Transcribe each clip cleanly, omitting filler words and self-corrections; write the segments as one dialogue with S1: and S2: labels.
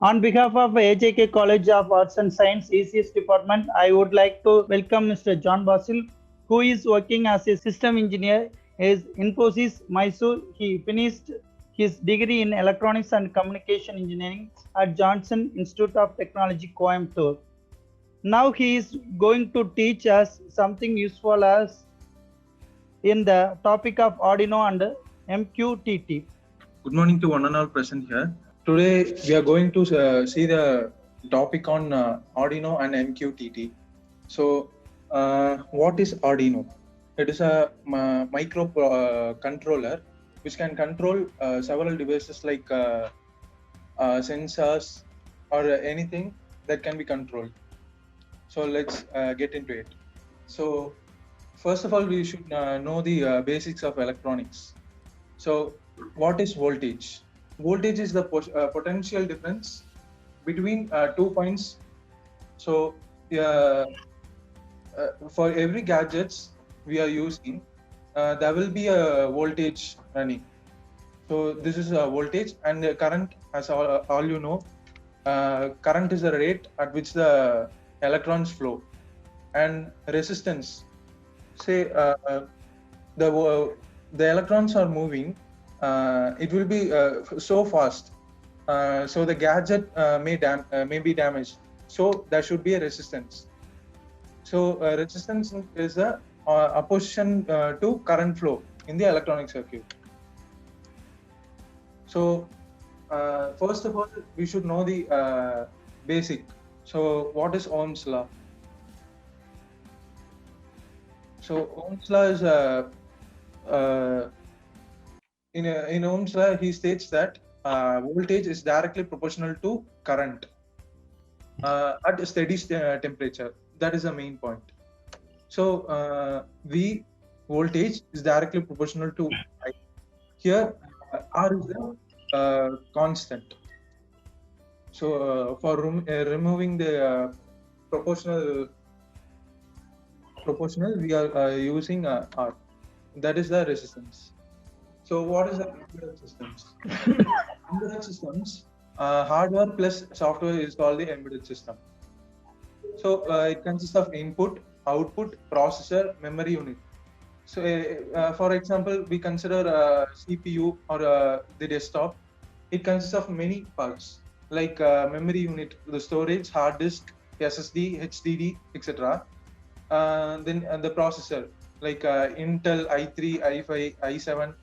S1: On behalf of AJK College of Arts and Science ECS department, I would like to welcome Mr. John Basil, who is working as a system engineer at Infosys, Mysore. He finished his degree in Electronics and Communication Engineering at Johnson Institute of Technology, Coimbatore. Now he is going to teach us something useful as in the topic of Arduino and MQTT.
S2: Good morning to one and all present here. Today we are going to see the topic on Arduino and MQTT. So, what is Arduino? It is a micro controller which can control several devices like sensors or anything that can be controlled. So let's get into it. So first of all, we should know the basics of electronics. So what is voltage? Voltage is the potential difference between 2 points. So for every gadgets we are using, there will be a voltage running. So this is a voltage, and the current, as all you know, current is the rate at which the electrons flow, and resistance. Say the electrons are moving, it will be so fast. So the gadget may be damaged. So there should be a resistance. So resistance is the opposition to current flow in the electronic circuit. So first of all, we should know the basic. So what is Ohm's law? So Ohm's law is in Ohm's law, he states that voltage is directly proportional to current at a steady temperature. That is the main point. So V voltage is directly proportional to I. Here R is the constant. So for removing the proportional, we are using R. That is the resistance. So what is the embedded systems? Embedded systems, hardware plus software is called the embedded system. So it consists of input, output, processor, memory unit. So for example, we consider CPU or the desktop. It consists of many parts like memory unit, the storage, hard disk, SSD, HDD, etc. Then the processor like Intel i3, i5, i7,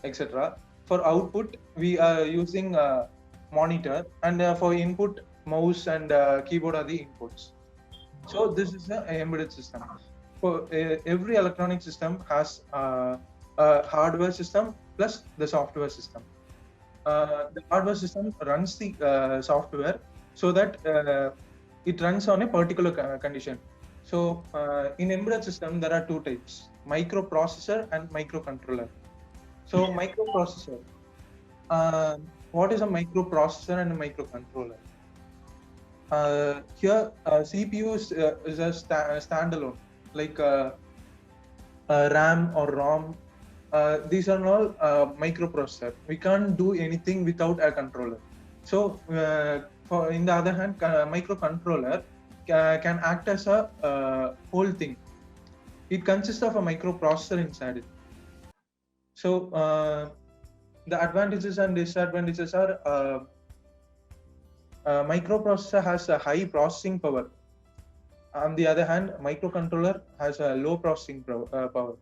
S2: etc. For output, we are using monitor, and for input, mouse and keyboard are the inputs. So this is the embedded system. For every electronic system has a hardware system plus the software system. The hardware system runs the software so that it runs on a particular condition. So in embedded system, there are two types: microprocessor and microcontroller. So microprocessor. What is a microprocessor and a microcontroller? Here, CPU is a standalone, like RAM or ROM. These are all microprocessor. We can't do anything without a controller. So, in the other hand, microcontroller can act as a whole thing. It consists of a microprocessor inside it. So, the advantages and disadvantages are microprocessor has a high processing power. On the other hand, microcontroller has a low processing power.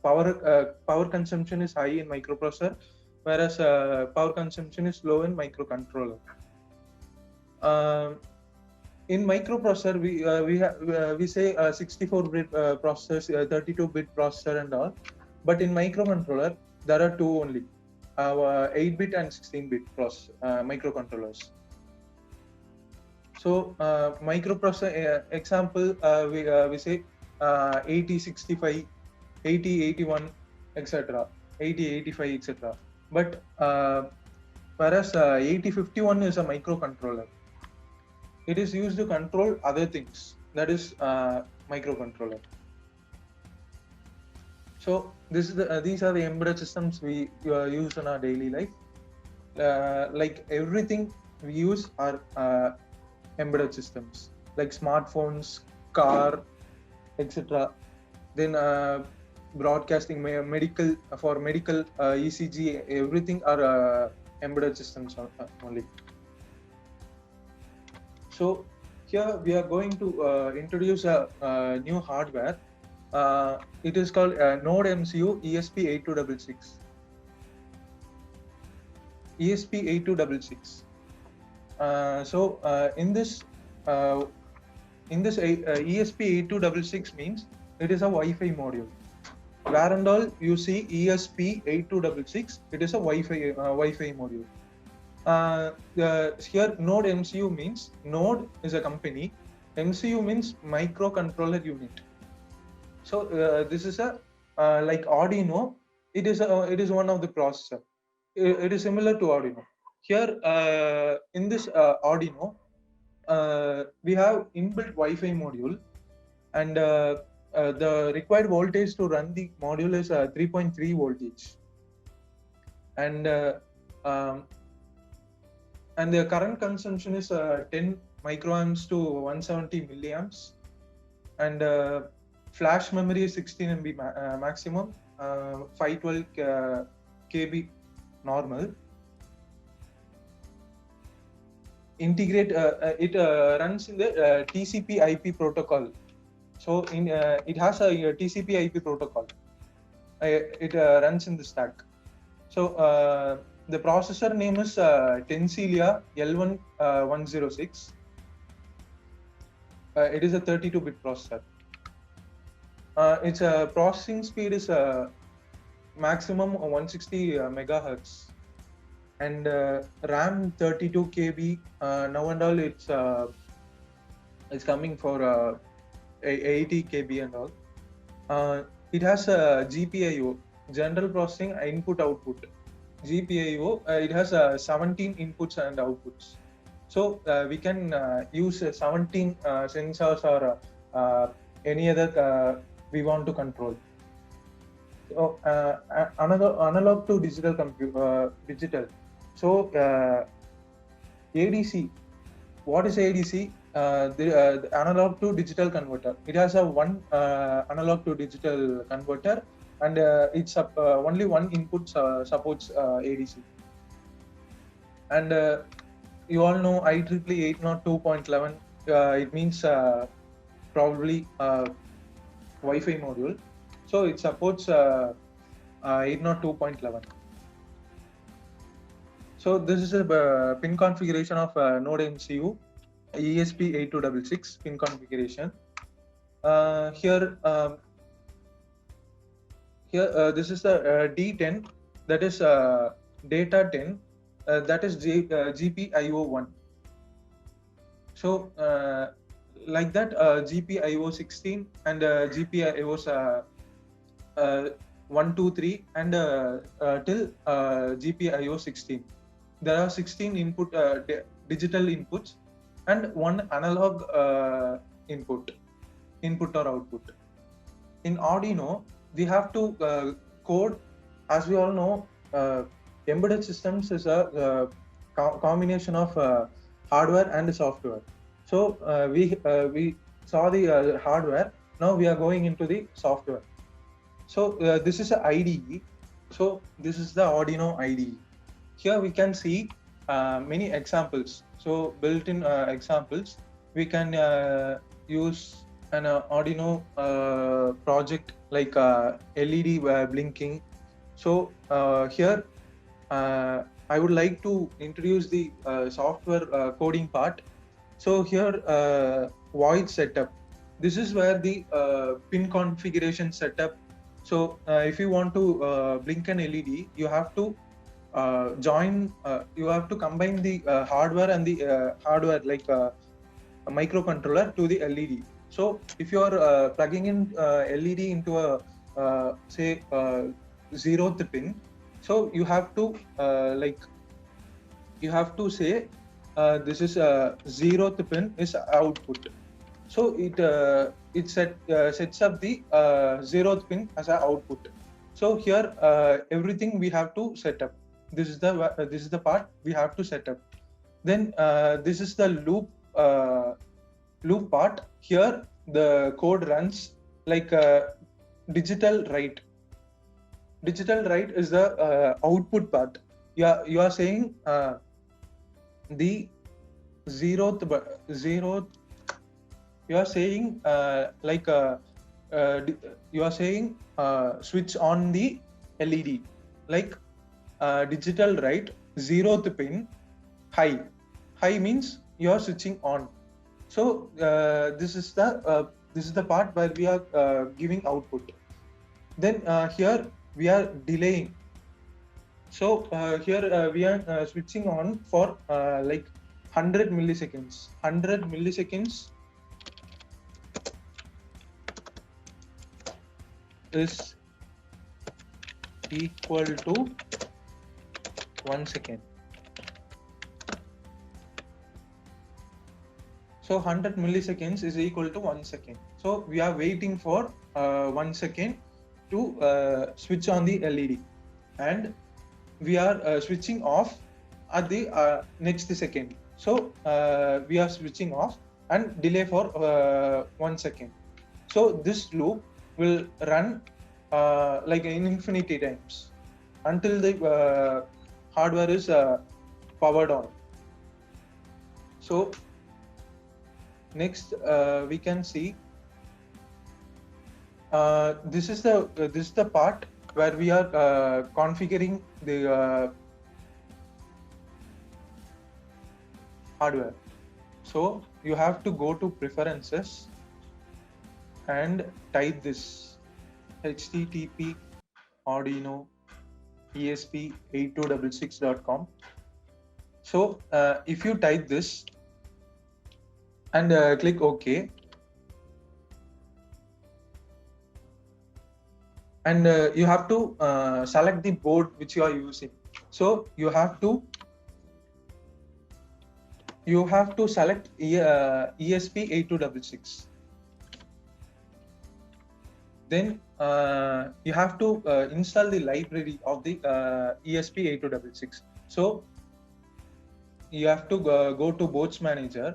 S2: Power consumption is high in microprocessor, whereas power consumption is low in microcontroller. In microprocessor, we say 64-bit processors, 32-bit processor, and all. But in microcontroller, there are two only: 8-bit and 16-bit microcontrollers. So microprocessor example, we say 8065, 8081, etc., 8085, etc. But whereas 8051 is a microcontroller. It is used to control other things. That is microcontroller. So these are the embedded systems we use in our daily life. like everything we use are embedded systems, like smartphones, car, etc. Then broadcasting, medical, for medical, ECG, everything are embedded systems only. So here we are going to introduce a new hardware. It is called Node MCU ESP8266. ESP8266. In this ESP8266 means it is a Wi-Fi module. Where and all you see ESP8266, it is a Wi-Fi module. Here Node MCU means Node is a company, MCU means microcontroller unit. So this is a like Arduino. It is one of the processor. It is similar to Arduino. Here in this Arduino, we have inbuilt Wi-Fi module, and the required voltage to run the module is 3.3 voltage, and the current consumption is 10 microamps to 170 milliamps, and flash memory is 16 MB maximum, 512 KB normal. Integrate it runs in the TCP/IP protocol. So it has a TCP/IP protocol. It runs in the stack. So the processor name is Tenselia L1106. It is a 32-bit processor. Its processing speed is maximum 160 megahertz, and RAM 32 KB. Now and all, it's coming for 80 KB and all. It has a GPIO, general processing input output. GPIO, it has 17 inputs and outputs. So we can use 17 sensors or any other we want to control. So another analog to digital digital. So ADC, what is ADC? The analog to digital converter. It has a one analog to digital converter, and it's only one input supports ADC. And you all know IEEE 802.11. It means probably Wi-Fi module. So it supports 802.11. So this is a pin configuration of Node MCU ESP8266 pin configuration. Here this is the D10, that is data 10, that is GPIO1. So like that, GPIO16 and GPIOs 1, 2, 3 and till GPIO16. There are 16 input digital inputs and one analog input or output. In Arduino, we have to code. As we all know, embedded systems is a combination of hardware and software. So we saw the hardware. Now we are going into the software. So this is a IDE. So this is the Arduino IDE. Here we can see many examples. So built-in examples. We can use an Arduino project like LED blinking. So here I would like to introduce the software coding part. So here void setup. This is where the pin configuration setup. So if you want to blink an LED, you have to you have to combine the hardware and the hardware like a microcontroller to the LED. So if you are plugging in LED into a say 0th pin, so you have to say this is 0th pin is output. So it sets up the 0th pin as an output. So here everything we have to set up. this is the part we have to set up. Then this is the loop part. Here the code runs like digital write. Digital write is the output part. You are saying the zeroth. You are saying you are saying switch on the LED, like digital write 0th pin high. High means you are switching on. So this is the part where we are giving output. Then here we are delaying. So here we are switching on for like 100 milliseconds. 100 milliseconds is equal to 1 second. So 100 milliseconds is equal to 1 second. So we are waiting for 1 second to switch on the LED, and we are switching off at the next second. So we are switching off and delay for 1 second. So this loop will run like in infinity times until the hardware is powered on. So next we can see this is the part where we are configuring the hardware. So you have to go to preferences and type this http Arduino ESP8266.com. So if you type this and click OK, and you have to select the board which you are using. So you have to select ESP8266. Then you have to install the library of the ESP8266. So you have to go to boards manager.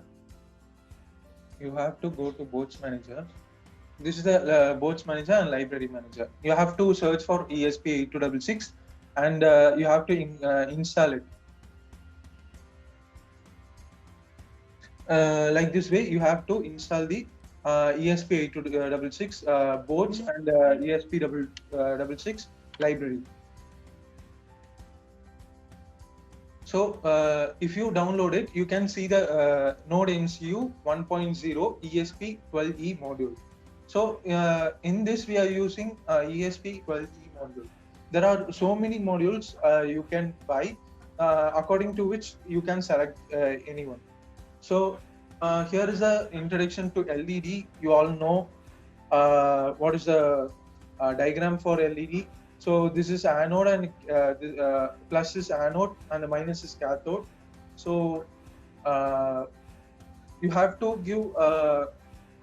S2: This is the boards manager and library manager. You have to search for ESP8266 and you have to install it. Like this way, you have to install the ESP8266 boards and ESP66 library. So if you download it, you can see the Node MCU 1.0 ESP12E module. So in this we are using ESP12E module. There are so many modules you can buy, according to which you can select anyone. So here is the introduction to LED. You all know what is the diagram for LED. So this is anode, and plus is anode and the minus is cathode. So you have to give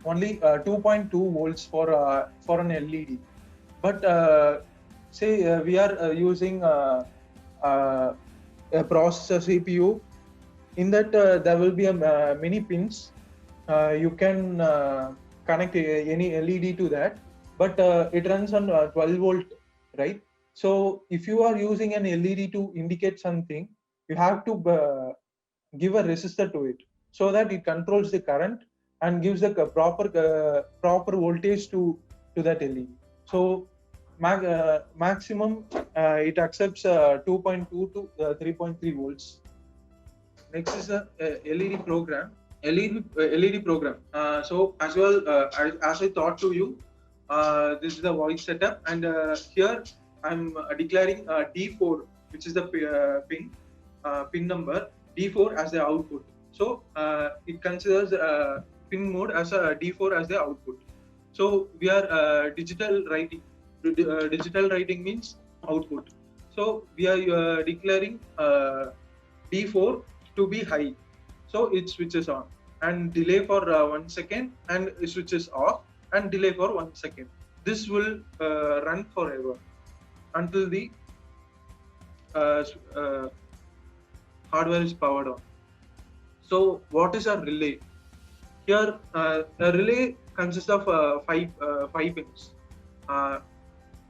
S2: only 2.2 volts for an LED. But say we are using a processor CPU. In that there will be many pins. You can connect any LED to that, but it runs on 12 volt, right? So if you are using an LED to indicate something, you have to give a resistor to it so that it controls the current and gives the proper voltage to that LED. So maximum it accepts 2.2 to 3.3 volts. Next is a LED program. LED program. So as well as I thought to you, this is the voice setup, and here I'm declaring D4, which is the pin number D4 as the output. So it considers pin mode as a D4 as the output. So we are digital writing. Digital writing means output. So we are declaring D4 to be high. So it switches on and delay for 1 second, and it switches off and delay for 1 second. This will run forever until the hardware is powered on. So what is a relay? Here, a relay consists of five pins.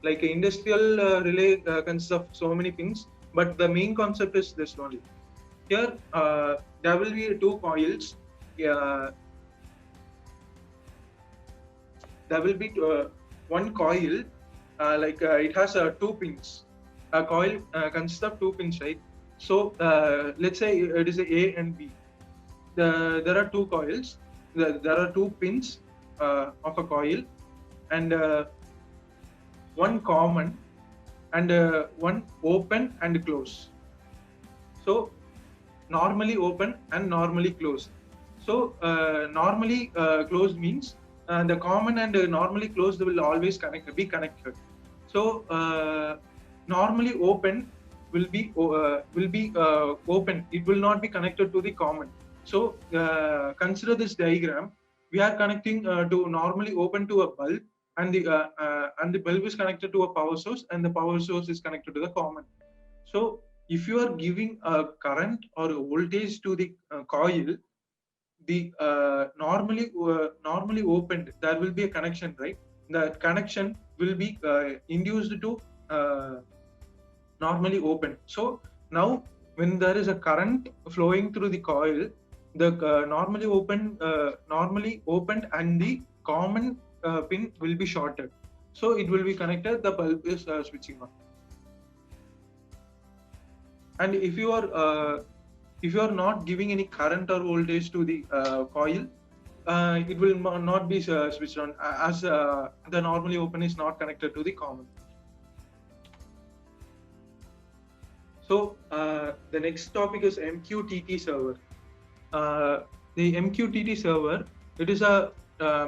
S2: Like an industrial relay consists of so many pins, but the main concept is this only. Here, there will be two coils. There will be one coil, it has two pins. A coil consists of two pins, right? So let's say it is A and B. There are two coils. There are two pins of a coil, and one common, and one open and close. So normally open and normally closed. So normally closed means the common and normally closed will always be connected. So normally open will be open. It will not be connected to the common. So consider this diagram. We are connecting to normally open to a bulb, and the bulb is connected to a power source, and the power source is connected to the common. So if you are giving a current or a voltage to the coil, the normally opened, there will be a connection, right? The connection will be induced to normally open. So now when there is a current flowing through the coil, the normally opened and the common pin will be shorted. So it will be connected, the bulb is switching on. And if you are not giving any current or voltage to the coil, it will not be switched on, as the normally open is not connected to the common. So the next topic is MQTT server. The MQTT server, it is a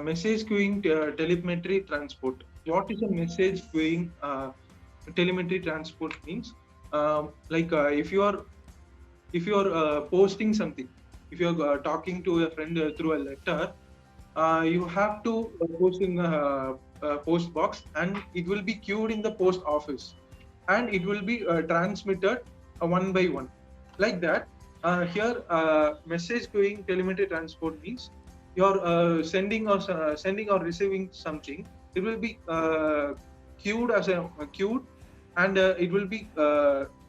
S2: message queuing telemetry transport. What is a message queuing telemetry transport means? If you are posting something, if you are talking to a friend through a letter, you have to post in the post box, and it will be queued in the post office, and it will be transmitted one by one, like that. Here, message queuing telemetry transport means you're sending or receiving something. It will be queued and it will be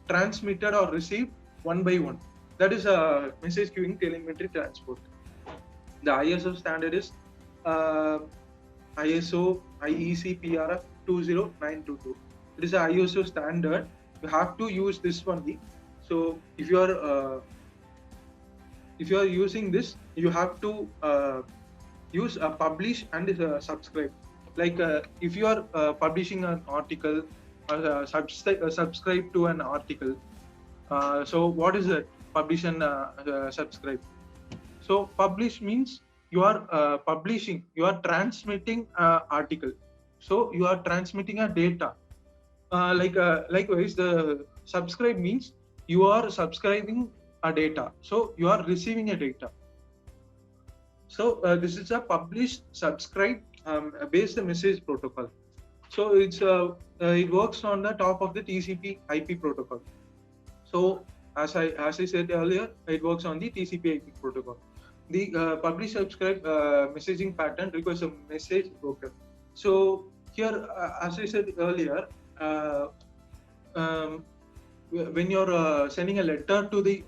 S2: transmitted or received one by one. That is a message queuing telemetry transport. The ISO standard is ISO IEC PRF 20922. It is a ISO standard. You have to use this only. So if you are using this, you have to use a publish and subscribe. Like if you are publishing an article or subscribe to an article. So what is it? Publish and subscribe. So publish means you are publishing, you are transmitting an article. So you are transmitting a data. Likewise, the subscribe means you are subscribing a data. So you are receiving a data. So this is a publish subscribe based message protocol. So it's it works on the top of the TCP/IP protocol. So as I said earlier, it works on the TCP/IP protocol. The publish subscribe messaging pattern requires a message broker. So here, as I said earlier, when you're sending a letter to the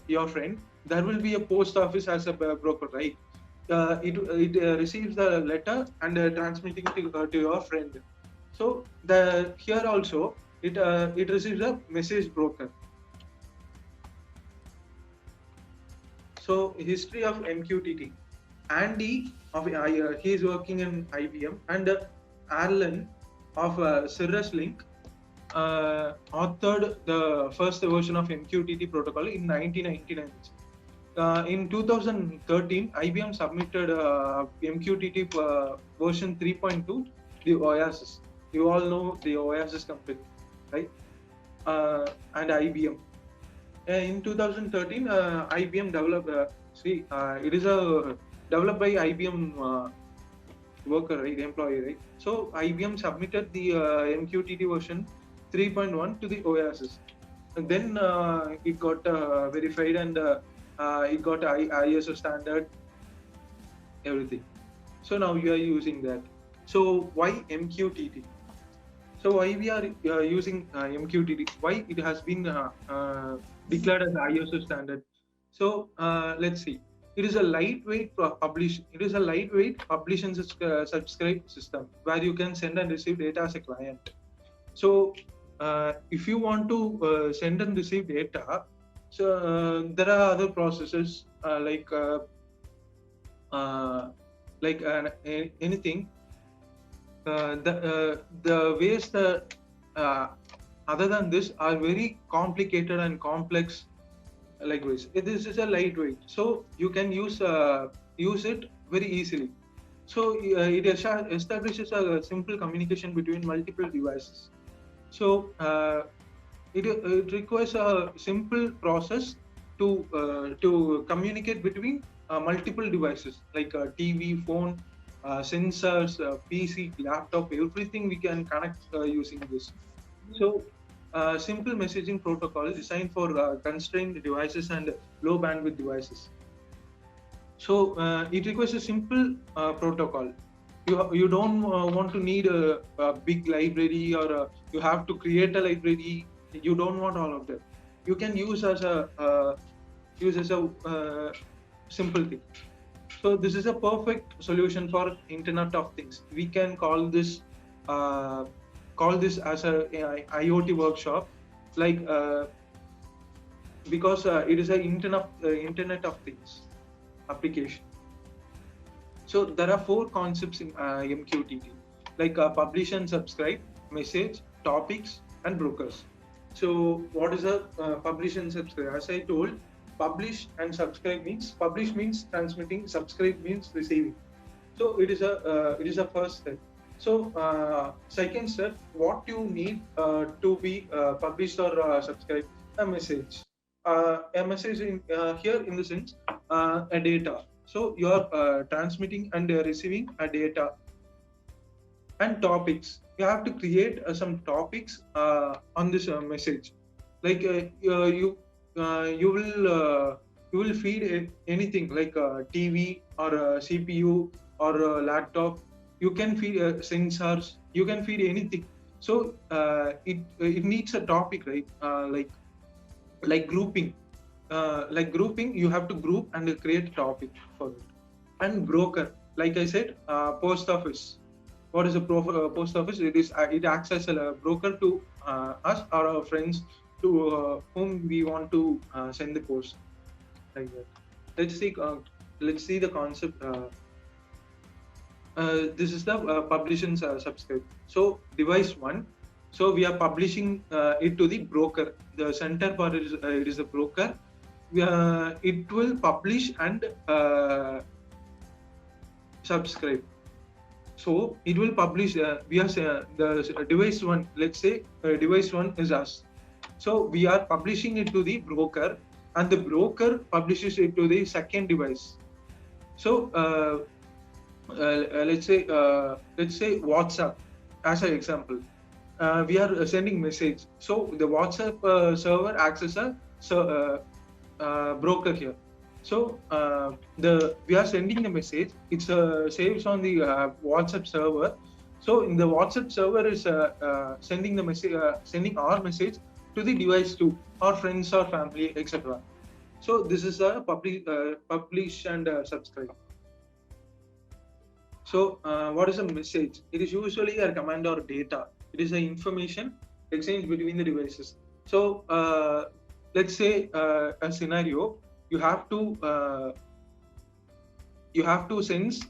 S2: your friend, there will be a post office as a broker, right? It receives the letter and transmitting to your friend. So here also it receives a message broker. So history of MQTT. Andy he is working in IBM, and Arlen of Cirrus Link authored the first version of MQTT protocol in 1999. In 2013, IBM submitted MQTT version 3.2, the Oasis. You all know the Oasis company, right? And IBM. In 2013, IBM developed. It is developed by IBM worker, right? Employee, right? So IBM submitted the MQTT version 3.1 to the Oasis. then it got verified, and it got ISO standard, everything. So now we are using that. So why MQTT? So why we are using MQTT? Why it has been declared as ISO standard? So let's see. It is a lightweight publish. It is a lightweight publish and subscribe system where you can send and receive data as a client. So if you want to send and receive data, so there are other processes anything. The ways that other than this are very complicated and complex. Likewise, this is a lightweight, so you can use it very easily. So it establishes a simple communication between multiple devices. So it requires a simple process to communicate between multiple devices like TV, phone, sensors, PC, laptop, everything we can connect using this. So simple messaging protocol designed for constrained devices and low bandwidth devices. So it requires a simple protocol. You don't want to need a big library, or you have to create a library. You don't want all of that. You can use as a simple thing. So this is a perfect solution for Internet of Things. We can call this as a IoT workshop, like because it is a Internet of Things application. So there are 4 concepts in MQTT, like publish and subscribe, message, topics, and brokers. So what is a publish and subscribe? As I told, publish and subscribe means transmitting, subscribe means receiving. So it is a first step. So second step, what you need to be published or subscribed? A message. A message here in the sense a data. So you are transmitting and receiving a data. And topics. You have to create some topics on this message. Like you will feed anything like TV or CPU or laptop. You can feed sensors. You can feed anything. So it needs a topic, right? Like grouping. You have to group and create a topic for it. And broker, like I said, post office. What is a post office? It acts as a broker to us or our friends to whom we want to send the post, like that. Let's see the concept. This is the publish and subscribe. So device 1. So we are publishing it to the broker. The center part it is a broker. It will publish and subscribe. So it will publish. We are the device 1. Let's say device 1 is us. So we are publishing it to the broker, and the broker publishes it to the second device. So let's say WhatsApp as an example. We are sending message. So the WhatsApp server acts as a broker here. So we are sending the message. It saves on the WhatsApp server. So in the WhatsApp server is sending the message, sending our message to the device 2, or friends or family, etc. So this is a publish and subscribe. So what is a message? It is usually a command or data. It is an information exchange between the devices. So let's say a scenario. You have to sense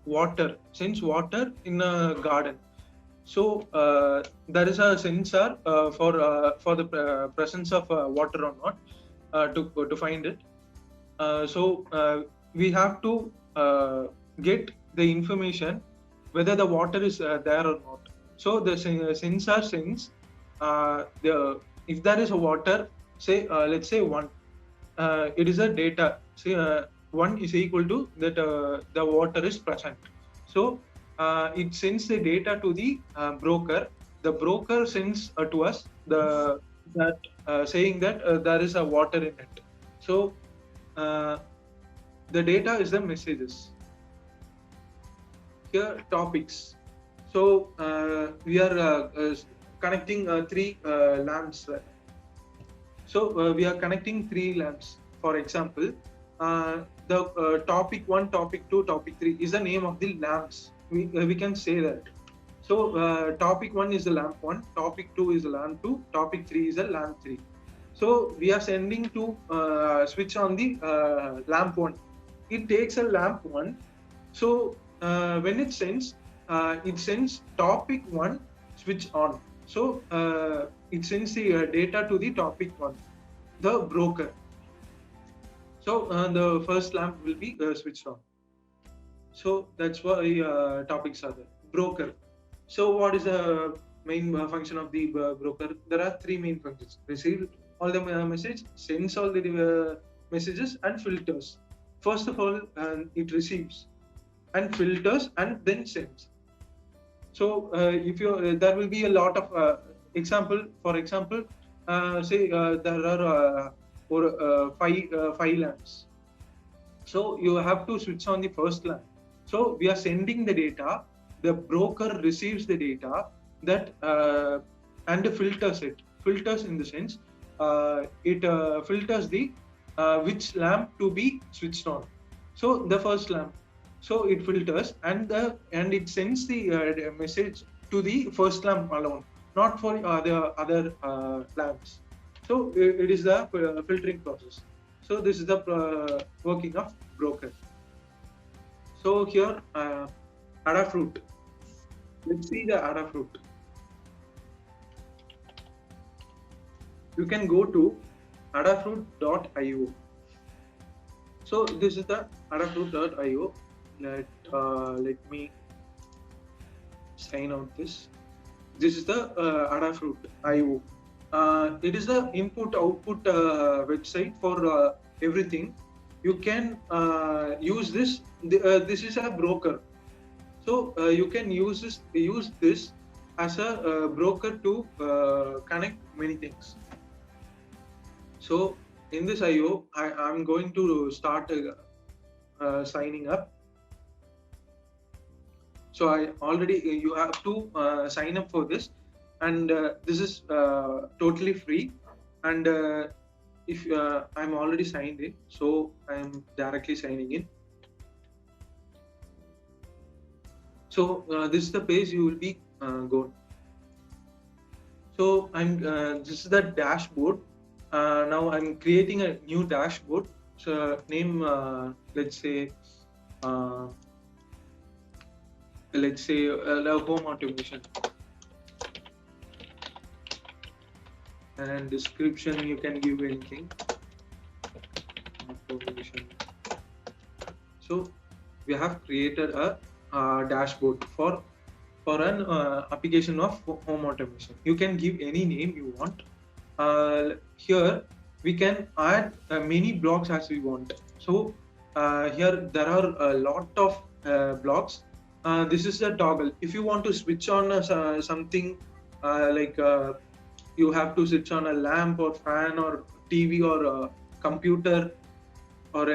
S2: water. Sense water in a garden. So there is a sensor for the presence of water or not to find it. So we have to get the information whether the water is there or not. So the sensor sense if there is a water. Say let's say 1. It is a data. Say 1 is equal to that the water is present. So it sends the data to the broker, the broker sends to us that saying that there is a water in it. So the data is the messages. Here topics. So we are connecting three lamps. So we are connecting three lamps. For example, the topic 1, topic 2, topic 3 is the name of the lamps. We can say that. So topic 1 is the lamp 1, topic 2 is the lamp 2, topic 3 is the lamp 3. So we are sending to switch on the lamp 1. It takes a lamp 1. So when it sends topic 1 switch on. So it sends the data to the topic 1, the broker. So the first lamp will be switched on. So that's why topics are there. Broker. So what is the main function of the broker? There are three main functions: receive all the message, sends all the messages, and filters. First of all, it receives and filters and then sends. So if you there will be a lot of example. For example, say there are five lamps. So you have to switch on the first lamp. So we are sending the data. The broker receives the data that and filters it. Filters in the sense it filters the which lamp to be switched on. So the first lamp. So it filters and it sends the message to the first lamp alone, not for the other lamps. So it is the filtering process. So this is the working of broker. So here Adafruit. Let's see the Adafruit. You can go to adafruit.io. So this is the adafruit.io. Let me sign out this. This is the Adafruit.io. It is the input-output website for everything. You can use this. This is a broker. So you can use this as a broker to connect many things. So in this IO, I'm going to start signing up. So you have to sign up for this, and this is totally free. And if I'm already signed in, so I'm directly signing in. So this is the page you will be going. So this is the dashboard. Now I'm creating a new dashboard. So name let's say home automation, and description you can give anything. Automation. So we have created a dashboard for an application of home automation. You can give any name you want. Here we can add many blocks as we want. So here there are a lot of blocks. This is a toggle. If you want to switch on something like you have to switch on a lamp or fan or TV or computer or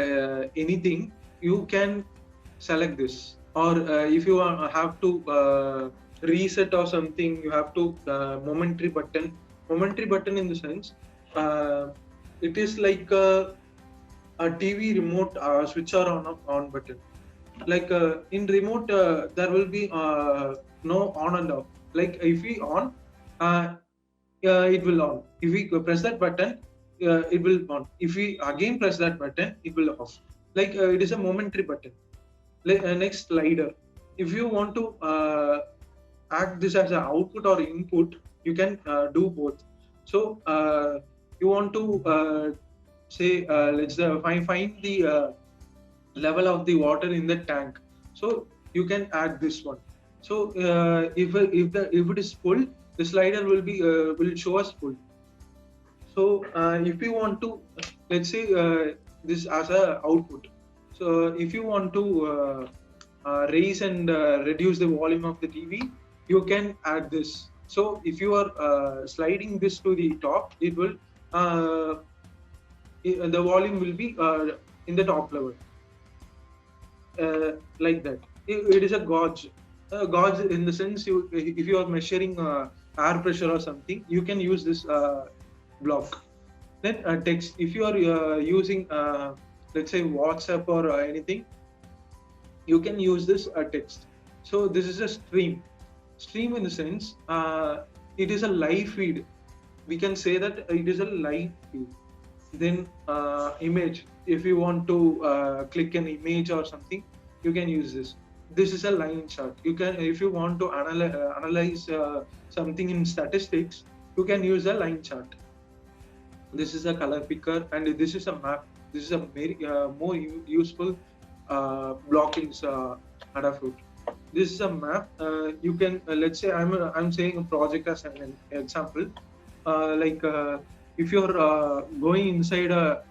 S2: anything, you can select this. Or if you have to reset or something, you have to momentary button. Momentary button in the sense it is like a TV remote switch on button. Like in remote there will be no on and off. Like if we on, it will on. If we press that button, it will on. If we again press that button, it will off. Like it is a momentary button. Next slider. If you want to act this as an output or input, you can do both. So you want to say let's find the level of the water in the tank. So you can add this one. So if it is full, the slider will show us full. So if you want to, let's say this as a output. So if you want to raise and reduce the volume of the TV, you can add this. So if you are sliding this to the top, it will the volume will be in the top level, like that. It is a gauge. Gauge in the sense, if you are measuring air pressure or something, you can use this block. Then text. If you are using let's say WhatsApp or anything, you can use this text. So this is a stream. Stream in the sense, it is a live feed. We can say that it is a live feed. Then image. If you want to click an image or something, you can use this. This is a line chart. You can, if you want to analyze something in statistics, you can use a line chart. This is a color picker, and this is a map. This is a very more useful blockings Adafruit. This is a map. You can let's say I'm saying a project as an example. Like if you're going inside a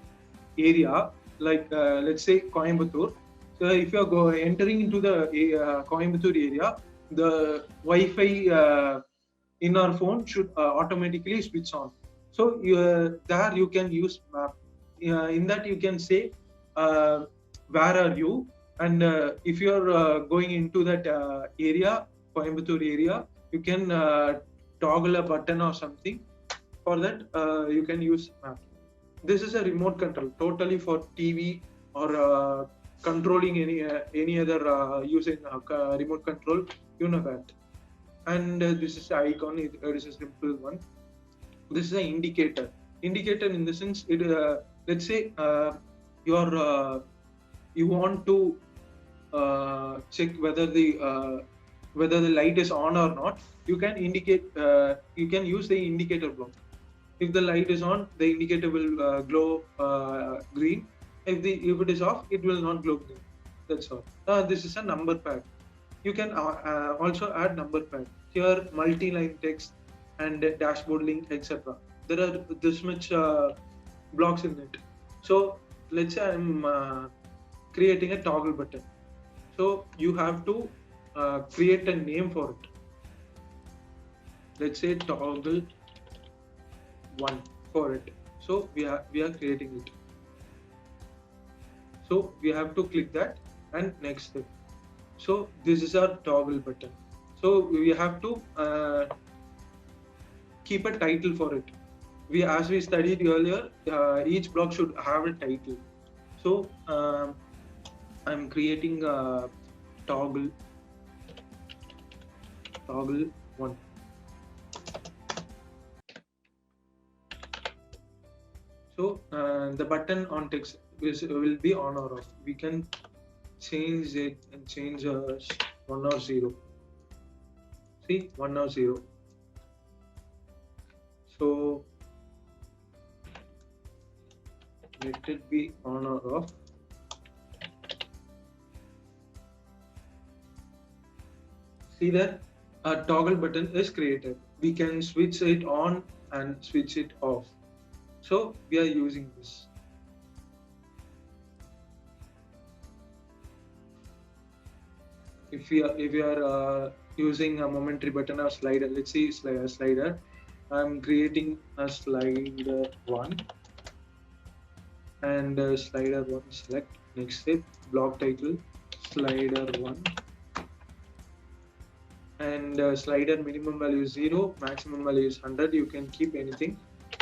S2: area, like let's say Coimbatore. So if you're entering into the Coimbatore area, the Wi-Fi in our phone should automatically switch on. So there you can use map. In that you can say where are you, and if you're going into that area, Coimbatore area, you can toggle a button or something. For that you can use map. This is a remote control, totally for TV or controlling any other using remote control. You know that. And this is icon. It is a simple one. This is an indicator. Indicator in the sense, it let's say you want to check whether the light is on or not. You can indicate. You can use the indicator block. If the light is on, the indicator will glow green. If it is off, it will not glow green. That's all. This is a number pad. You can also add number pad. Here, multi-line text and dashboard link, etc. There are this much blocks in it. So let's say I'm creating a toggle button. So you have to create a name for it. Let's say toggle 1 for it. So we are creating it. So we have to click that and next step. So this is our toggle button. So we have to keep a title for it. As we studied earlier, each block should have a title. So I'm creating a toggle 1. So the button on text will be on or off. We can change it and change 1 or 0. See, 1 or 0. So let it be on or off. See that a toggle button is created. We can switch it on and switch it off. So we are using this. If we are using a momentary button or slider, let's see slider. I'm creating a slider 1 and slider 1. Select next step, block title slider 1, and slider minimum value is 0, maximum value is 100. You can keep anything.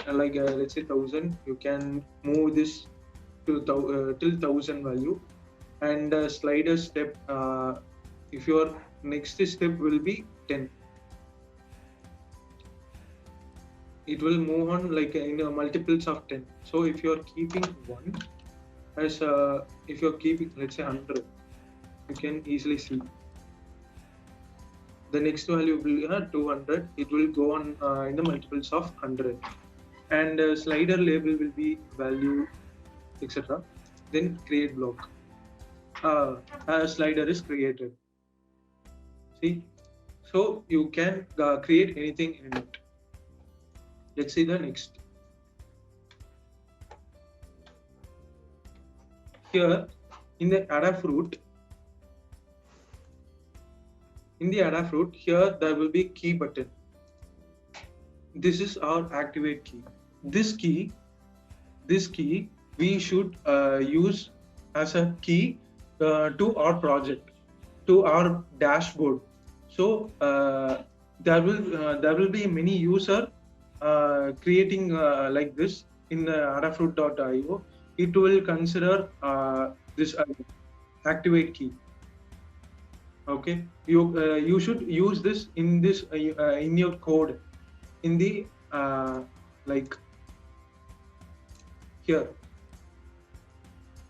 S2: Like let's say 1000, you can move this to till 1000 value, and slider step, if your next step will be 10, it will move on like in multiples of 10. So if you are keeping 1 as if you are keeping, let's say 100, you can easily see the next value will be 200. It will go on in the multiples of 100. And slider label will be value, etc. Then create block. A slider is created. See, so you can create anything in it. Let's see the next. Here in the Adafruit, here there will be key button. this is our activate key. This key, this key we should use as a key to our project, to our dashboard. So there will be many user creating like this in Adafruit.io. It will consider this activate key. Okay, you should use this in your code, in the like here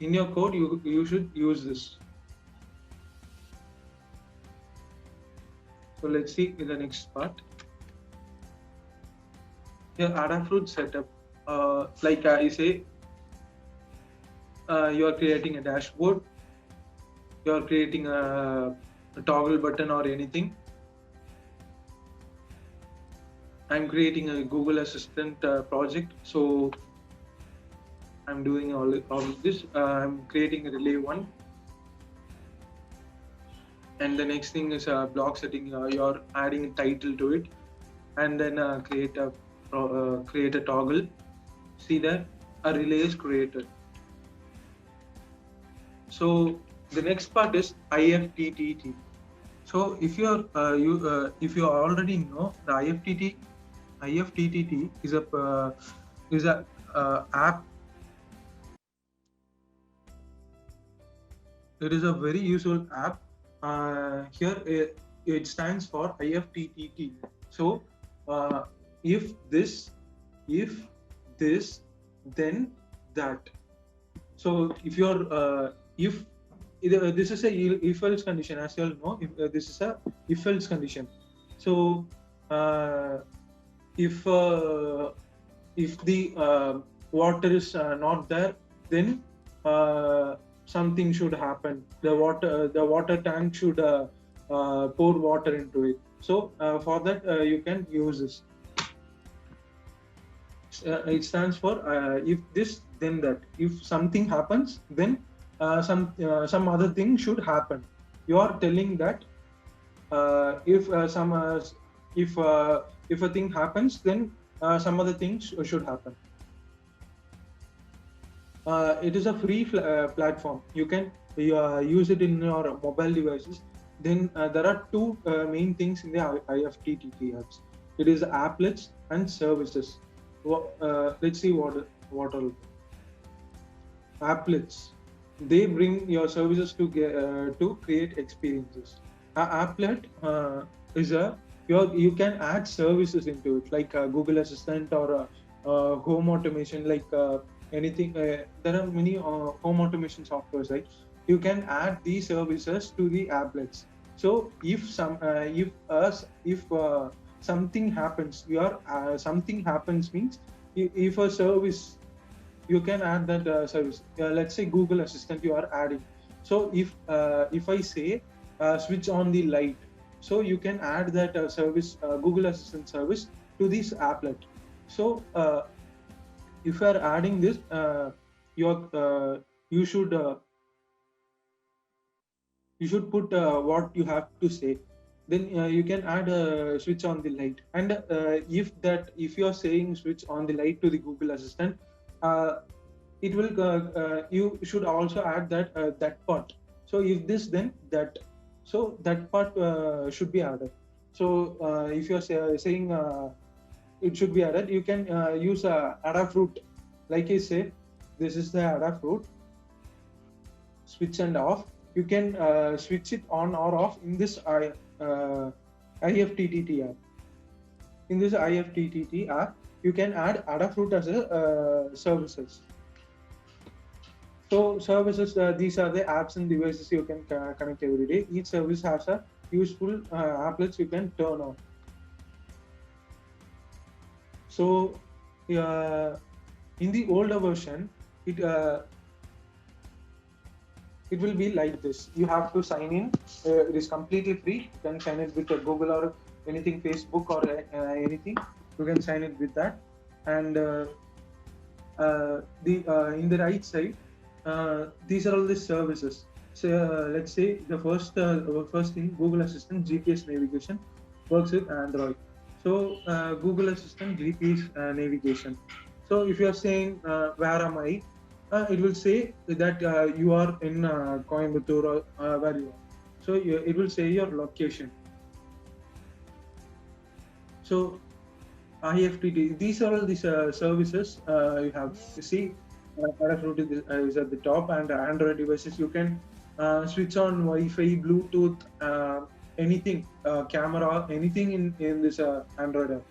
S2: in your code. You should use this. So let's see in the next part. Here Adafruit setup, like I say, you are creating a dashboard, you are creating a toggle button or anything. I'm creating a Google Assistant project, so I'm doing all of this. I'm creating a relay one, and the next thing is block setting. You're adding a title to it, and then create a toggle. See that a relay is created. So the next part is IFTTT. So if you're if you already know the IFTTT is a app. It is a very useful app. Here it stands for IFTTT. So if this, then that. So if you're if this is a if else condition, as you all know, this is a if else condition. So if the water is not there, then something should happen. The water tank should pour water into it. So for that you can use this. It stands for if this, then that. If something happens, then some other thing should happen. You are telling that if a thing happens, then some other things should happen. It is a free platform. You can use it in your mobile devices. Then there are two main things in the IFTTT apps. It is applets and services. Let's see what are applets. They bring your services to create experiences. Applet is you can add services into it, like Google Assistant or home automation, like anything. There are many home automation softwares, right? You can add these services to the applets. So if something happens, something happens means if a service, you can add that service. Let's say Google Assistant you are adding. So if I say switch on the light, so you can add that service, Google Assistant service, to this applet. So if you are adding this, you should put what you have to say. Then you can add a switch on the light. And if you are saying switch on the light to the Google Assistant, it will you should also add that part. So if this, then that. So that part should be added. So if you are saying it should be added, you can use Adafruit. Like I say, this is the Adafruit switch and off. You can switch it on or off in this IFTTT app. In this IFTTT app, you can add Adafruit as a services. So services, these are the apps and devices you can connect every day. Each service has a useful applets you can turn on. So in the older version, it will be like this. You have to sign in. It is completely free. You can sign it with Google or anything, Facebook or anything. You can sign it with that. And in the right side, these are all the services. So let's say the first thing, Google Assistant GPS navigation works with Android. So Google Assistant repeats navigation. So if you are saying where am I, it will say that you are in Coimbatore or where you are. So it will say your location. So IFTT, these are all these services you have. You see, Adafruit is at the top, and Android devices you can switch on Wi-Fi, Bluetooth, anything, camera, anything in this Android app.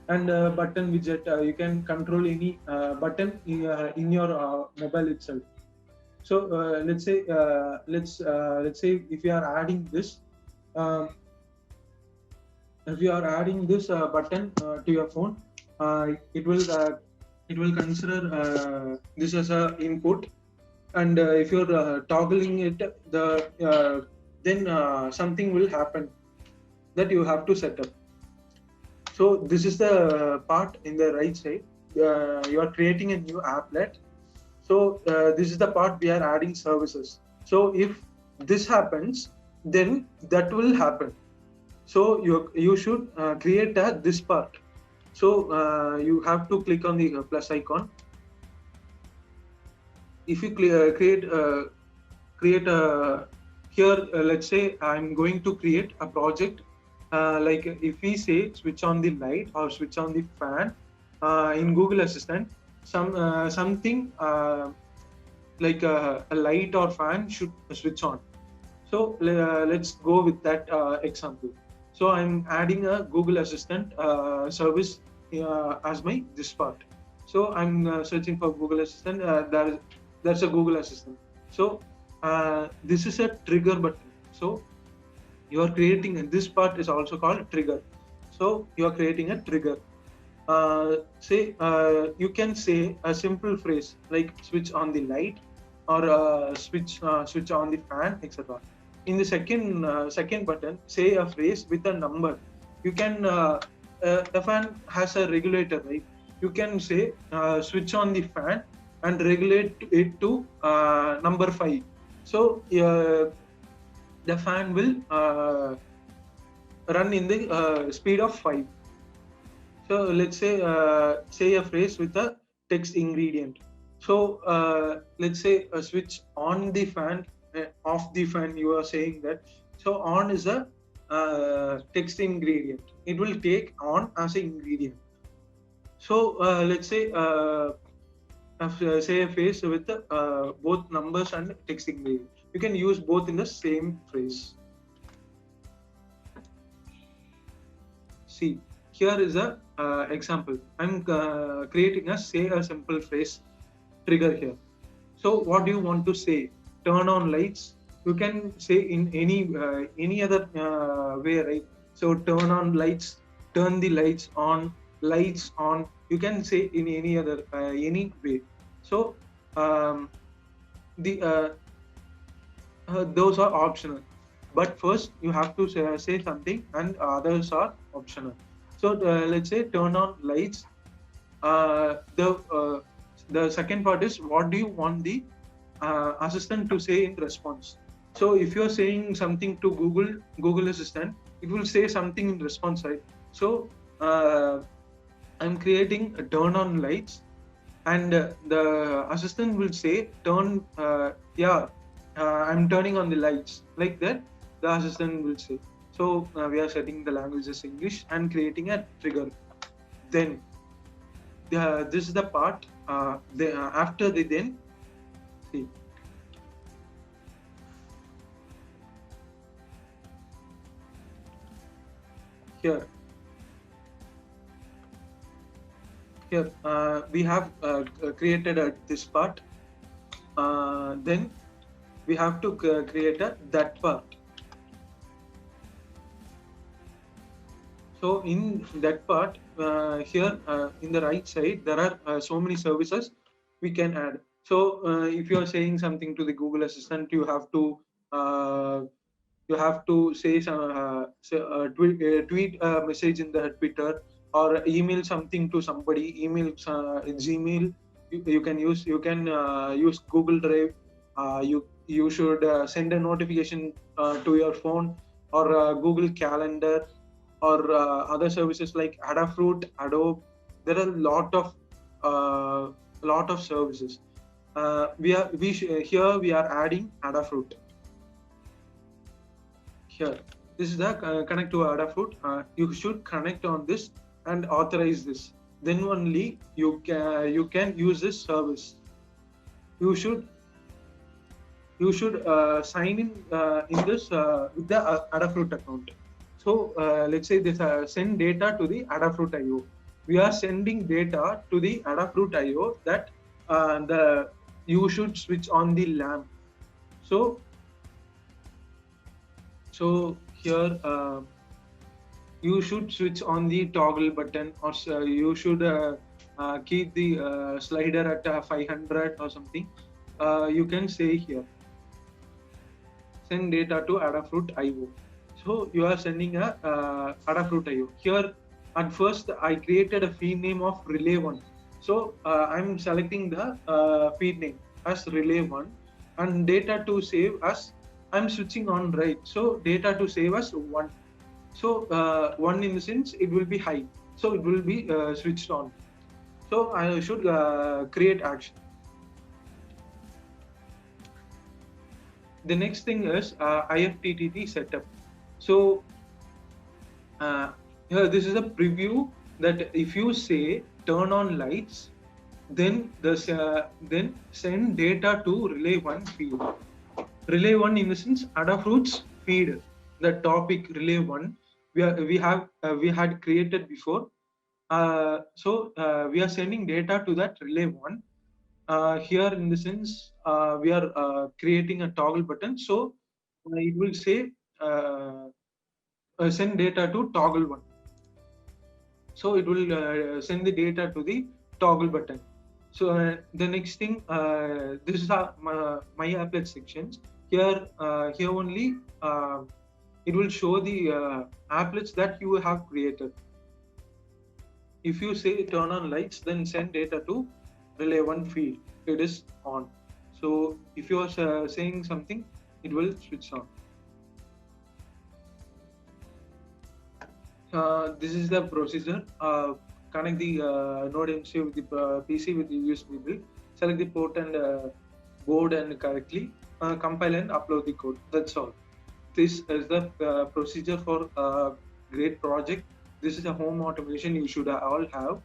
S2: And button widget, you can control any button in your mobile itself. So let's say if you are adding this. Um, if you are adding this button to your phone, it will consider this as a input, and if you're toggling it, then something will happen that you have to set up. So this is the part in the right side. You are creating a new applet. So this is the part we are adding services. So if this happens, then that will happen. So you should create this part. So you have to click on the plus icon. If you create a here, let's say I'm going to create a project. Like if we say switch on the light or switch on the fan in Google Assistant, something like a light or fan should switch on. So let's go with that example. So I'm adding a Google Assistant service as my this part. So I'm searching for Google Assistant. That's a Google Assistant. So this is a trigger button. So you are creating, this part is also called trigger. So you are creating a trigger. You can say a simple phrase like switch on the light or switch on the fan, etc. In the second button, say a phrase with a number. You can a fan has a regulator, right? You can say switch on the fan and regulate it to number 5. So the fan will run in the speed of 5. So let's say a phrase with a text ingredient. So let's say a switch on the fan, off the fan. You are saying that. So on is a text ingredient. It will take on as an ingredient. So let's say a phrase with both numbers and text ingredient. You can use both in the same phrase. See, here is a example. I'm creating a simple phrase trigger here. So what do you want to say? Turn on lights. You can say in any other way, right? So turn on lights, turn the lights on, lights on. You can say in any other any way. So those are optional. But first you have to say something, and others are optional. So let's say turn on lights. The second part is what do you want the assistant to say in response. So if you're saying something to Google Assistant, it will say something in response, right? So I'm creating a turn on lights, and the assistant will say turn I'm turning on the lights, like that the assistant will say. So we are setting the language as English and creating a trigger. Then this is the part after the then. See, here we have created this part. Then we have to create that part. So in that part, here in the right side, there are so many services we can add. So if you are saying something to the Google Assistant, you have to say some tweet a message in the Twitter, or email something to somebody. Email Gmail. You can use Google Drive. You should send a notification to your phone, or Google Calendar. or other services like Adafruit, Adobe. There are lot of services. Here we are adding Adafruit. Here, this is the connect to Adafruit. You should connect on this and authorize this. Then only you can use this service. You should sign in this with the Adafruit account. So let's say this send data to the Adafruit IO. We are sending data to the Adafruit IO that you should switch on the lamp. So here you should switch on the toggle button, or you should keep the slider at 500 or something. You can say here send data to Adafruit IO. So you are sending a Adafruit IO. Here at first I created a feed name of relay1. So I'm selecting the feed name as relay1 and data to save as I'm switching on right. So data to save as 1. So 1 in the sense it will be high. So it will be switched on. So I should create action. The next thing is IFTTT setup. So here this is a preview that if you say turn on lights, then then send data to relay1 feed. Relay1 in the sense Adafruit's feed, the topic relay1 we had created before. So we are sending data to that relay1. Here in the sense we are creating a toggle button, so it will say send data to toggle1. So it will send the data to the toggle button. So the next thing, this is my applet sections. Here only it will show the applets that you have created. If you say turn on lights, then send data to relay1 feed. It is on. So if you are saying something, it will switch on. This is the procedure. Connect the Node MCU with the PC with the USB build. Select the port and board and correctly compile and upload the code. That's all. This is the procedure for a great project. This is a home automation you should all have.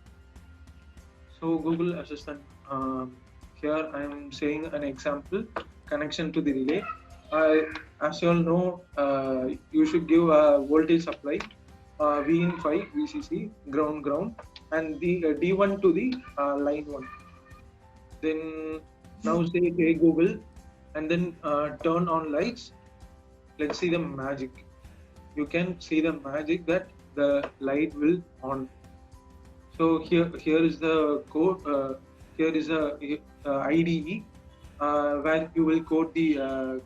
S2: So Google Assistant. Here I am saying an example connection to the relay. As you all know, you should give a voltage supply. VIN5 VCC ground and the D1 to the line 1. Then now say hey Google and then turn on lights. Let's see the magic. You can see the magic that the light will on. So here is the code. Here is a IDE where you will code the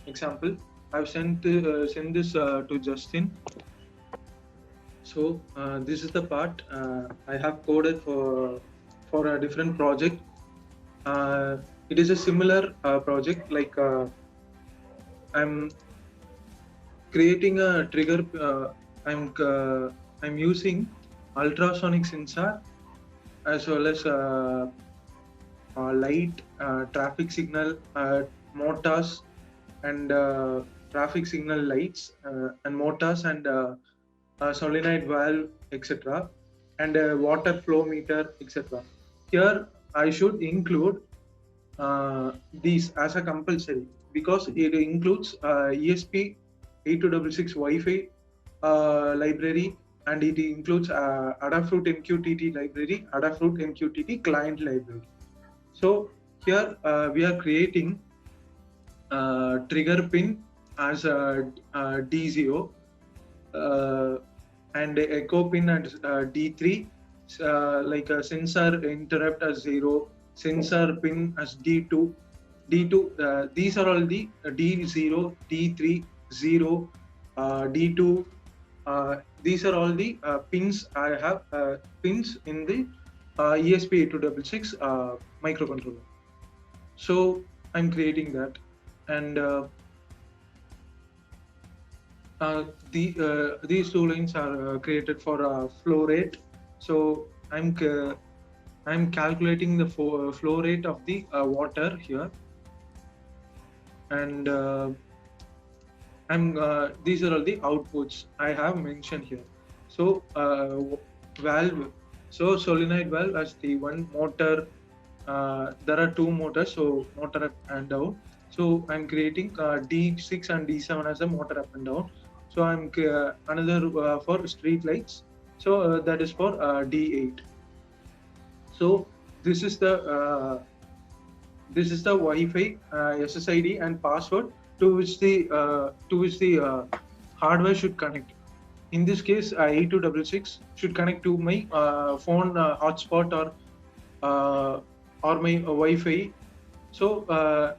S2: example. I've sent this to Justin. So this is the part I have coded for a different project. It is a similar project. Like I'm creating a trigger. I'm using ultrasonic sensor as well as light, traffic signal, motors, and traffic signal lights and motors and solenoid valve, etc., and water flow meter, etc. Here I should include these as a compulsory because it includes ESP8266 Wi-Fi library, and it includes Adafruit MQTT library, Adafruit MQTT client library. So here we are creating trigger pin as a D0 and echo pin as D3, like a sensor interrupt as 0, sensor pin as D2. These are all the D0, D3, 0, D2. These are all the pins I have pins in the ESP8266 microcontroller. So I'm creating that, and These two lines are created for flow rate. So I'm calculating the flow rate of the water here, and these are all the outputs I have mentioned here. So valve, so solenoid valve as T1, motor. There are two motors, so motor up and down. So I'm creating D6 and D7 as a motor up and down. So I'm another for street lights. So that is for D8. So this is the Wi-Fi SSID and password to which the hardware should connect. In this case, 8266 should connect to my phone hotspot or my Wi-Fi. So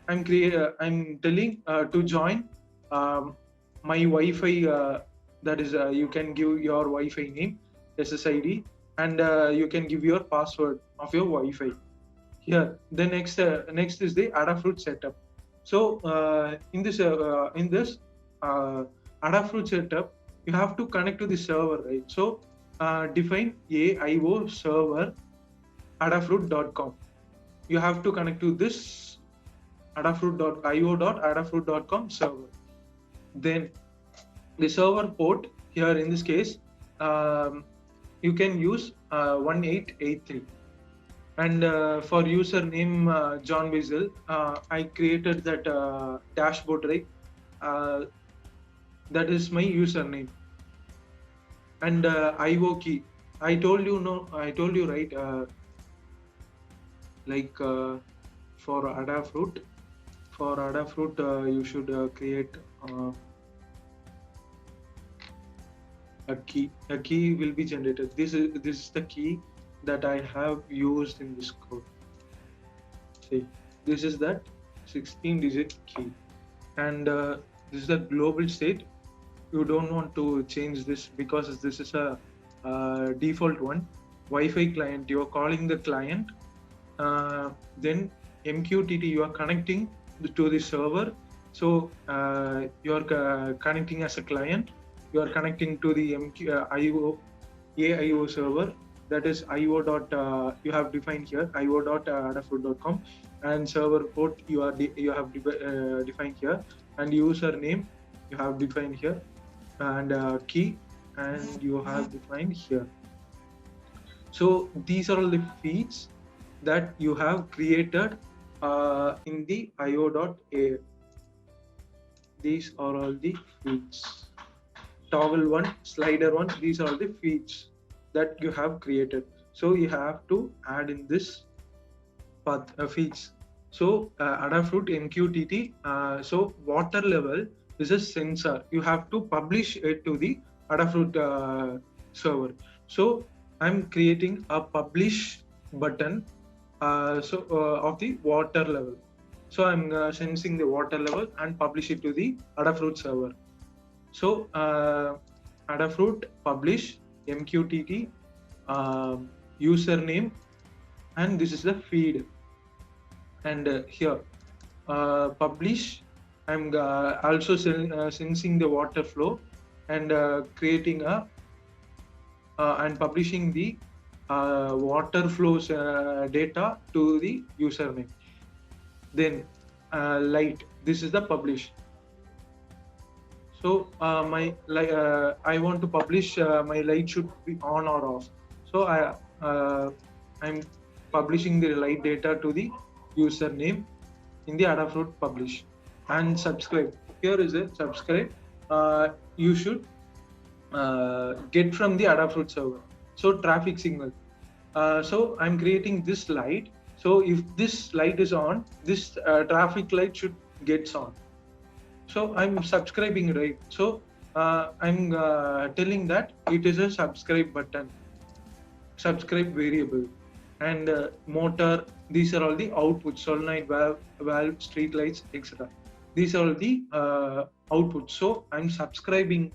S2: I'm telling to join my Wi-Fi. That is, you can give your Wi-Fi name, SSID, and you can give your password of your Wi-Fi. Here, the next is the Adafruit setup. So in this Adafruit setup, you have to connect to the server, right? So define AIO server adafruit.com. You have to connect to this adafruit.io.adafruit.com server. Then the server port here in this case, you can use 1883. And for username John Basil, I created that dashboard, right? That is my username. And IO key. I told you right. For Adafruit, you should create a key. A key will be generated. This is the key that I have used in this code. See, this is that 16-digit key, and this is the global state. You don't want to change this because this is a default one. Wi-Fi client, you are calling the client. Then MQTT, you are connecting to the server. So you are connecting as a client. You are connecting to the AIO server. That is IO dot you have defined here, io.adafruit.com, and server port you have defined here, and username you have defined here, and key and you have defined here. So these are all the feeds that you have created in the io.a. These are all the feeds. Toggle 1, slider 1, these are all the feeds that you have created. So you have to add in this path feeds. So Adafruit MQTT, so water level is a sensor. You have to publish it to the Adafruit server. So I'm creating a publish button of the water level. So I'm sensing the water level and publish it to the Adafruit server. So Adafruit publish MQTT username, and this is the feed. And here publish, I'm also sensing the water flow and creating and publishing the water flows data to the username. Then light, this is the publish. So I want to publish my light should be on or off. So I'm publishing the light data to the username in the Adafruit publish. And subscribe. Here is a subscribe. You should get from the Adafruit server. So traffic signal. So I'm creating this light. So if this light is on, this traffic light should get on. So I'm subscribing, right? So I'm telling that it is a subscribe button, subscribe variable, and motor. These are all the outputs: solenoid valve, street lights, etc. These are all the outputs. So I'm subscribing.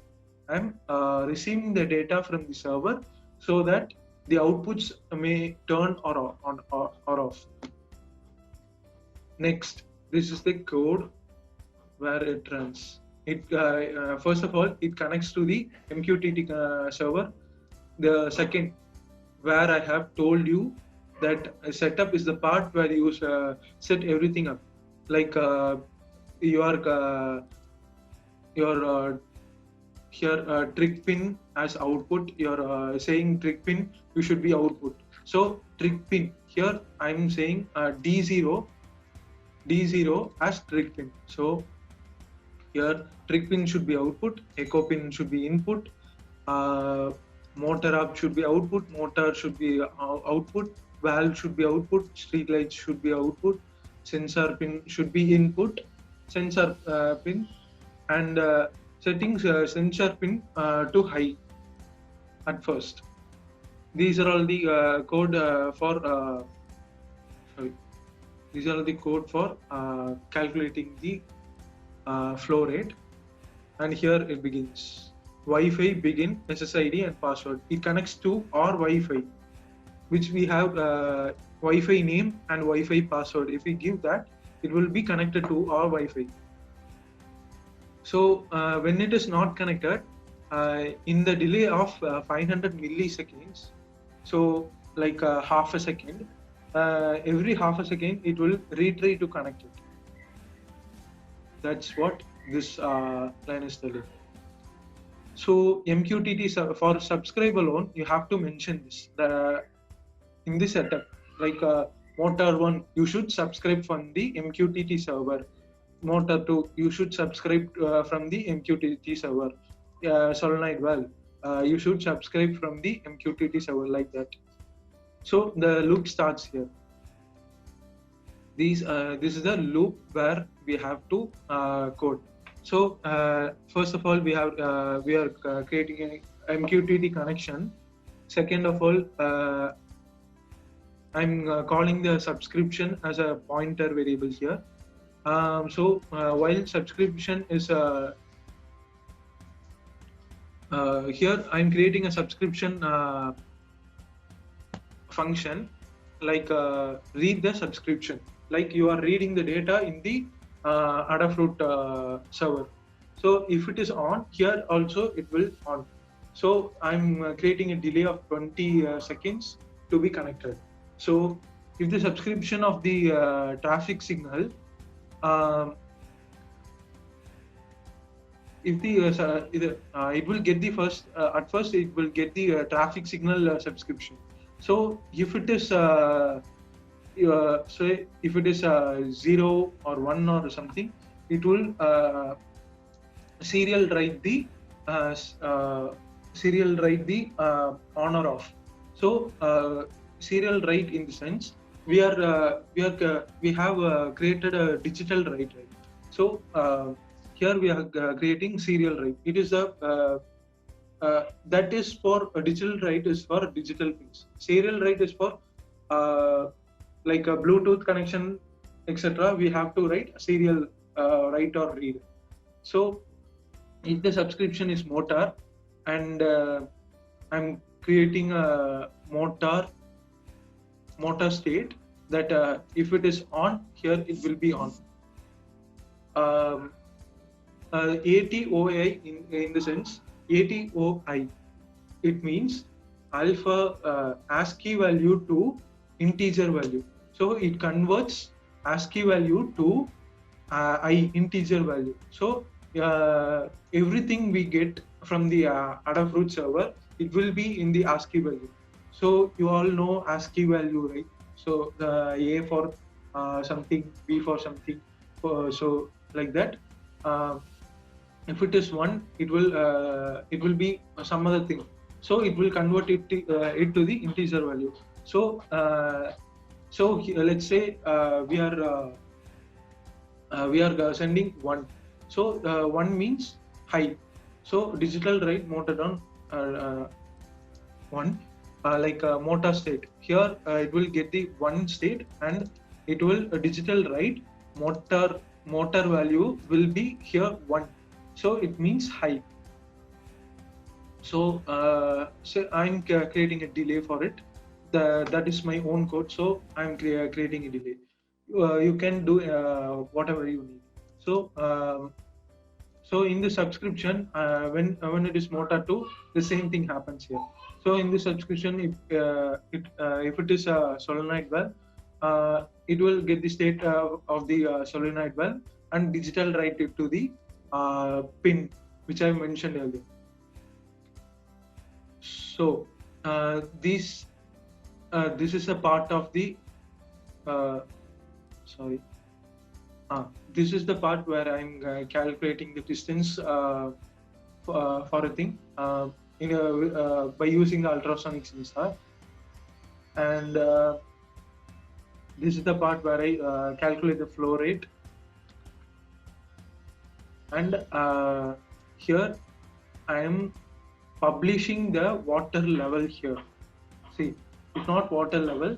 S2: I'm receiving the data from the server so that the outputs may turn or on or off. Next, this is the code where it runs. First of all, it connects to the MQTT server. The second, where I have told you that setup is the part where you set everything up, like your here trick pin as output. You're saying trick pin, you should be output. So trick pin here, I'm saying D0 as trick pin. So here trick pin should be output, echo pin should be input, motor up should be output, motor should be output, valve should be output, street light should be output, sensor pin should be input, sensor pin, and settings sensor pin to high at first. These are all the code for sorry. These are the code for calculating the flow rate, and here it begins. Wi-Fi begin SSID and password. It connects to our Wi-Fi, which we have Wi-Fi name and Wi-Fi password. If we give that, it will be connected to our Wi-Fi. So when it is not connected, in the delay of 500 milliseconds, so like half a second, every half a second it will retry to connect it. That's what this line is telling. So MQTT for subscribe alone, you have to mention this in this setup. Like motor 1, you should subscribe from the MQTT server. Motor 2, you should subscribe from the MQTT server. Solenoid valve, you should subscribe from the MQTT server, like that. So the loop starts here. This is the loop where we have to code. So first of all, we are creating an MQTT connection. Second of all, I'm calling the subscription as a pointer variable here. So while subscription is here, I'm creating a subscription function, like read the subscription, like you are reading the data in the Adafruit server. So if it is on, here also it will on. So I'm creating a delay of 20 seconds to be connected. So if the subscription of the traffic signal, if the it will get the first at first it will get the traffic signal subscription. So if it is so if it is 0 or 1 or something, it will serial write the on or off. So serial write in the sense we have created a digital write, right? So here we are creating serial write. It is a that is for a digital write is for digital pins. Serial write is for like a Bluetooth connection, etc. We have to write a serial write or read. So if the subscription is motor, and I'm creating a motor state, that if it is on, here it will be on. ATOI in the sense, ATOI, it means alpha ASCII value to integer value. So it converts ASCII value to integer value. So everything we get from the Adafruit server, it will be in the ASCII value. So you all know ASCII value, right? So the A for something, B for something, so like that. If it is 1, it will be some other thing. So it will convert it to the integer value. So let's say we are sending 1. So 1 means high. So digital write motor down 1, like motor state. Here it will get the 1 state, and it will digital write motor value will be here 1. So it means high. So I'm creating a delay for it. That is my own code. So I'm creating a delay. You can do whatever you need. So So in the subscription, when it is Motor 2, the same thing happens here. So in the subscription, if it is a solenoid valve, it will get the state of the solenoid valve and digital write it to the pin which I mentioned earlier. So this is a part of the sorry. This is the part where I'm calculating the distance for a thing by using the ultrasonic sensor, and this is the part where I calculate the flow rate, and here I am publishing the water level here. See, it's not water level,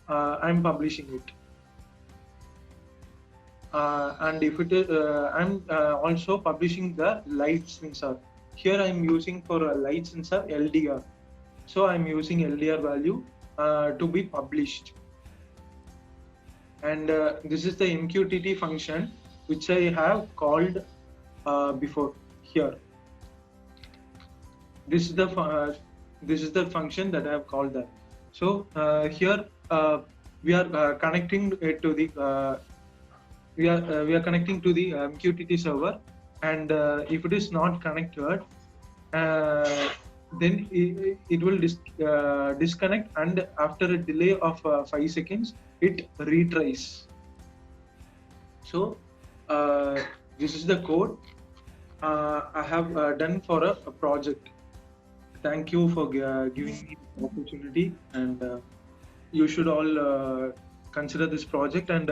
S2: I'm publishing it. And if it is, I'm also publishing the light sensor. Here I'm using for a light sensor LDR. So I'm using LDR value to be published. And this is the MQTT function which I have called before here. This is the function that I have called that. So here we are connecting it to the we are connecting to the MQTT server, and if it is not connected, then it will disconnect, and after a delay of 5 seconds it retries. So this is the code I have done for a project. Thank you for giving me the opportunity, and you should all consider this project and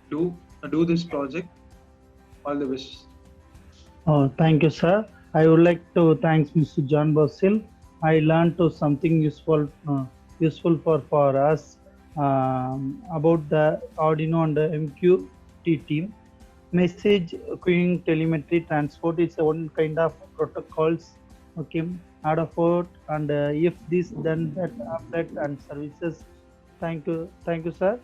S2: do this project. All the best.
S1: Oh, thank you, sir. I would like to thank Mr. John Basil. I learned to something useful for us about the Arduino and the MQTT. Message queuing telemetry transport is one kind of protocols. Okay, Adafort, and if this then that update and services. Thank you, sir.